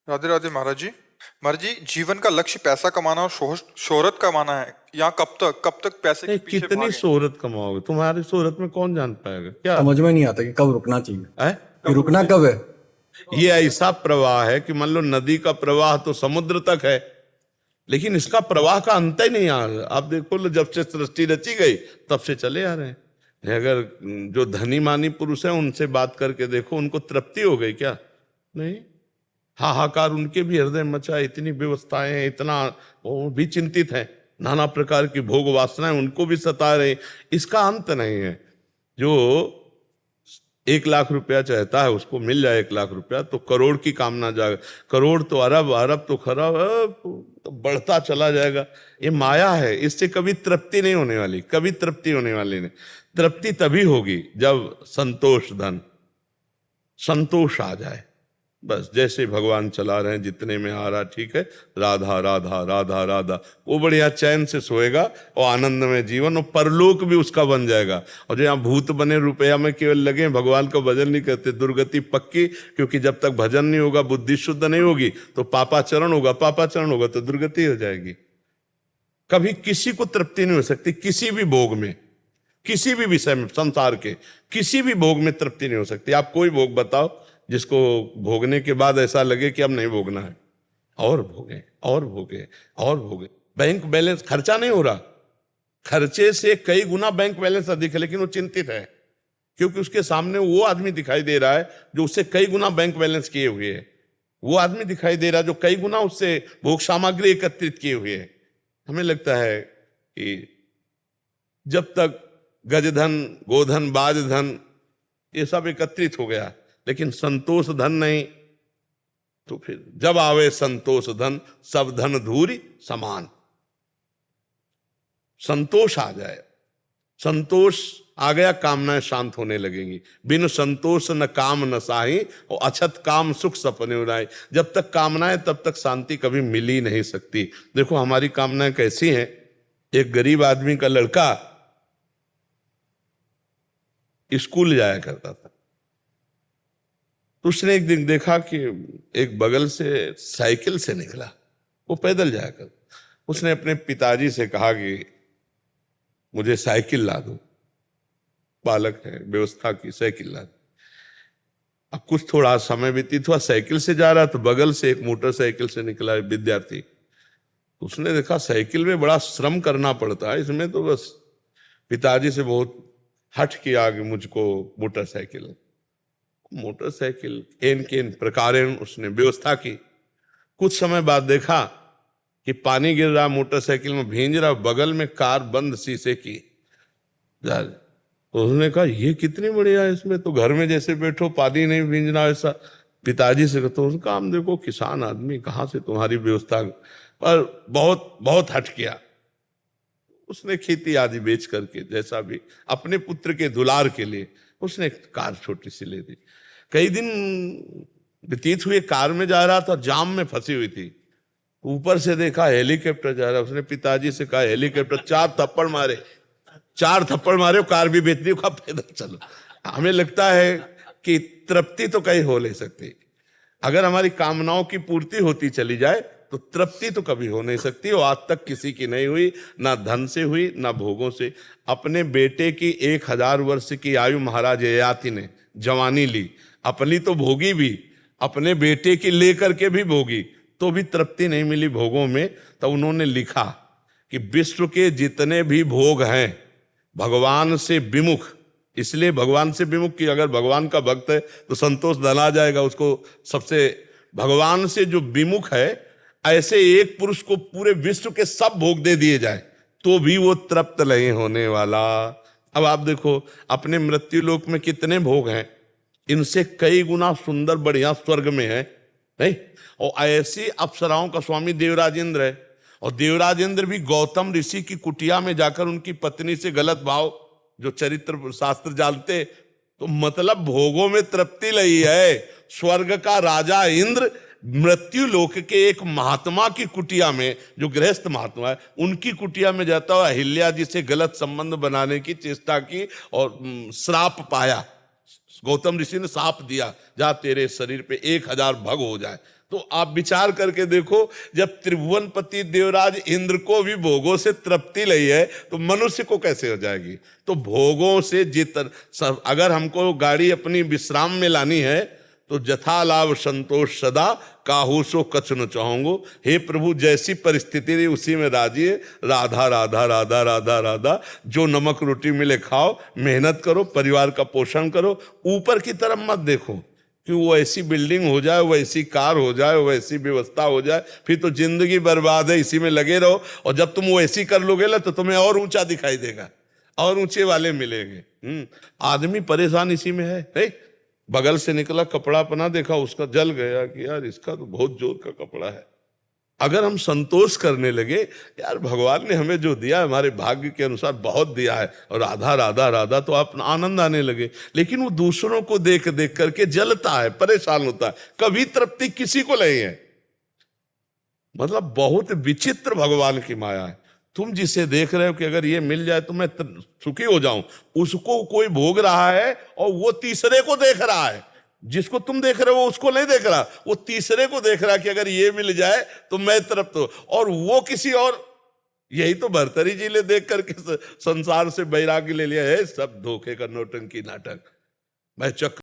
राधे राधे महाराज जी। महाराज जी, जीवन का लक्ष्य पैसा कमाना और शोहरत कमाना है। यहाँ कब तक पैसे के नहीं, पीछे कितनी भागे? शोहरत कमाओगे? तुम्हारी शोहरत में कौन जान पाएगा क्या समझ में नहीं आता कि कब रुकना चाहिए, है? कि रुकना कब है। ये ऐसा प्रवाह है कि मान लो नदी का प्रवाह तो समुद्र तक है, लेकिन इसका प्रवाह का अंत ही नहीं आ रहा। आप देखो लो, जब से सृष्टि रची गई तब से चले आ रहे हैं। अगर जो धनी मानी पुरुष हैं उनसे बात करके देखो, उनको तृप्ति हो गई क्या? नहीं। हाहाकार उनके भी हृदय मचा, इतनी व्यवस्थाएं हैं, इतना वो भी चिंतित हैं, नाना प्रकार की भोग वासनाएं उनको भी सता रहे। इसका अंत नहीं है। जो 1 लाख रुपया चाहता है उसको मिल जाए 1 लाख रुपया तो करोड़ की कामना जाएगा, करोड़ तो अरब, अरब तो खरब, तो बढ़ता चला जाएगा। ये माया है, इससे कभी तृप्ति नहीं होने वाली, कभी तृप्ति होने वाली नहीं। तृप्ति तभी होगी जब संतोष धन, संतोष आ जाए। बस जैसे भगवान चला रहे हैं, जितने में आ रहा ठीक है, राधा राधा राधा राधा, वो बढ़िया चैन से सोएगा और आनंद में जीवन, और परलोक भी उसका बन जाएगा। और जो यहाँ भूत बने रुपया में केवल लगे, भगवान का भजन नहीं करते, दुर्गति पक्की। क्योंकि जब तक भजन नहीं होगा, बुद्धि शुद्ध नहीं होगी, तो पापाचरण होगा, पापाचरण होगा तो दुर्गति हो जाएगी। कभी किसी को तृप्ति नहीं हो सकती, किसी भी भोग में, किसी भी विषय में, संसार के किसी भी भोग में तृप्ति नहीं हो सकती। आप कोई भोग बताओ जिसको भोगने के बाद ऐसा लगे कि अब नहीं भोगना है, और भोगे और भोगे और भोगे। बैंक बैलेंस, खर्चा नहीं हो रहा, खर्चे से कई गुना बैंक बैलेंस अधिक है, लेकिन वो चिंतित है क्योंकि उसके सामने वो आदमी दिखाई दे रहा है जो उससे कई गुना बैंक बैलेंस किए हुए है। वो आदमी दिखाई दे रहा है जो कई गुना उससे भोग सामग्री एकत्रित किए हुए है। हमें लगता है कि जब तक गजधन, गोधन, बाजधन ये सब एकत्रित हो गया, लेकिन संतोष धन नहीं, तो फिर जब आवे संतोष धन, सब धन धूरी समान। संतोष आ जाए, संतोष आ गया, कामनाएं शांत होने लगेंगी। बिन संतोष न काम न साही, और अछत काम सुख सपने उड़ाए। जब तक कामनाएं तब तक शांति कभी मिल ही नहीं सकती। देखो हमारी कामनाएं कैसी हैं। एक गरीब आदमी का लड़का स्कूल जाया करता था, तो उसने एक दिन देखा कि एक बगल से साइकिल से निकला, वो पैदल जाया कर। उसने अपने पिताजी से कहा कि मुझे साइकिल ला दो, बालक है, व्यवस्था की, साइकिल ला दो। अब कुछ थोड़ा समय व्यतीत हुआ, साइकिल से जा रहा तो बगल से एक मोटरसाइकिल से निकला विद्यार्थी। उसने देखा साइकिल में बड़ा श्रम करना पड़ता है, इसमें तो बस पिताजी से बहुत हट किया कि मुझको मोटरसाइकिल एन के इन प्रकारेण उसने व्यवस्था की। कुछ समय बाद देखा कि पानी गिर रहा, मोटरसाइकिल में भींज रहा, बगल में कार बंद शीशे की। तो उसने कहा ये कितनी बढ़िया है, इसमें तो घर में जैसे बैठो, पानी नहीं भींजना ऐसा। पिताजी से तो उसका, हम देखो किसान आदमी, कहाँ से तुम्हारी व्यवस्था, पर बहुत बहुत हट किया। उसने खेती आदि बेच करके जैसा भी अपने पुत्र के दुलार के लिए उसने एक कार छोटी सी ले दी। कई दिन व्यतीत हुए, कार में जा रहा था, जाम में फंसी हुई थी। ऊपर से देखा हेलीकॉप्टर जा रहा। उसने पिताजी से कहा हेलीकॉप्टर, 4 थप्पड़ मारे, 4 थप्पड़ मारे, कार भी बेच दी, कहा पैदल चलो। हमें लगता है कि तृप्ति तो कहीं हो नहीं सकती। अगर हमारी कामनाओं की पूर्ति होती चली जाए तो तृप्ति तो कभी हो नहीं सकती, और आज तक किसी की नहीं हुई, ना धन से हुई ना भोगों से। अपने बेटे की 1000 वर्ष की आयु महाराज ययाति ने जवानी ली, अपनी तो भोगी भी, अपने बेटे की लेकर के भी भोगी, तो भी तृप्ति नहीं मिली भोगों में। तो उन्होंने लिखा कि विश्व के जितने भी भोग हैं भगवान से विमुख, इसलिए भगवान से विमुख कि अगर भगवान का भक्त है तो संतोष धन आ जाएगा उसको। सबसे भगवान से जो विमुख है, ऐसे एक पुरुष को पूरे विश्व के सब भोग दे दिए जाए तो भी वो तृप्त नहीं होने वाला। अब आप देखो अपने मृत्यु लोक में कितने भोग हैं, इनसे कई गुना सुंदर बढ़िया स्वर्ग में है, नहीं? और ऐसी अप्सराओं का स्वामी देवराजेंद्र है, और देवराजेंद्र भी गौतम ऋषि की कुटिया में जाकर उनकी पत्नी से गलत भाव, जो चरित्र शास्त्र जानते, तो मतलब भोगों में तृप्ति लई है। स्वर्ग का राजा इंद्र मृत्यु लोक के एक महात्मा की कुटिया में, जो गृहस्थ महात्मा है, उनकी कुटिया में जाता हुआ अहिल्या जी से गलत संबंध बनाने की चेष्टा की और श्राप पाया। गौतम ऋषि ने साप दिया, जा तेरे शरीर पे 1000 भग हो जाए। तो आप विचार करके देखो, जब त्रिभुवनपति देवराज इंद्र को भी भोगों से तृप्ति लई है तो मनुष्य को कैसे हो जाएगी। तो भोगों से अगर हमको गाड़ी अपनी विश्राम में लानी है तो जथा लाभ संतोष सदा, काहू सो कछु न चाहूंगो। हे प्रभु, जैसी परिस्थिति रही उसी में राजी है। राधा राधा राधा राधा राधा, जो नमक रोटी मिले खाओ, मेहनत करो, परिवार का पोषण करो, ऊपर की तरफ मत देखो कि वो ऐसी बिल्डिंग हो जाए, वो ऐसी कार हो जाए, वो ऐसी व्यवस्था हो जाए, फिर तो जिंदगी बर्बाद है, इसी में लगे रहो। और जब तुम वो ऐसी कर लोगे ना तो तुम्हें और ऊंचा दिखाई देगा और ऊंचे वाले मिलेंगे। आदमी परेशान इसी में है। बगल से निकला कपड़ा अपना देखा, उसका जल गया कि यार इसका तो बहुत जोर का कपड़ा है। अगर हम संतोष करने लगे, यार भगवान ने हमें जो दिया हमारे भाग्य के अनुसार बहुत दिया है, और राधा राधा राधा तो आप आनंद आने लगे। लेकिन वो दूसरों को देख देख करके जलता है, परेशान होता है, कभी तृप्ति किसी को नहीं है। मतलब बहुत विचित्र भगवान की माया है। तुम जिसे देख रहे हो कि अगर ये मिल जाए तो मैं सुखी हो जाऊं, उसको कोई भोग रहा है और वो तीसरे को देख रहा है। जिसको तुम देख रहे हो वो उसको नहीं देख रहा, वो तीसरे को देख रहा कि अगर ये मिल जाए तो मैं तृप्त हो, और वो किसी और। यही तो भर्तरी जी ने देख करके संसार से वैराग्य ले लिया है। सब धोखे का नौटंकी नाटक। मैं चक्र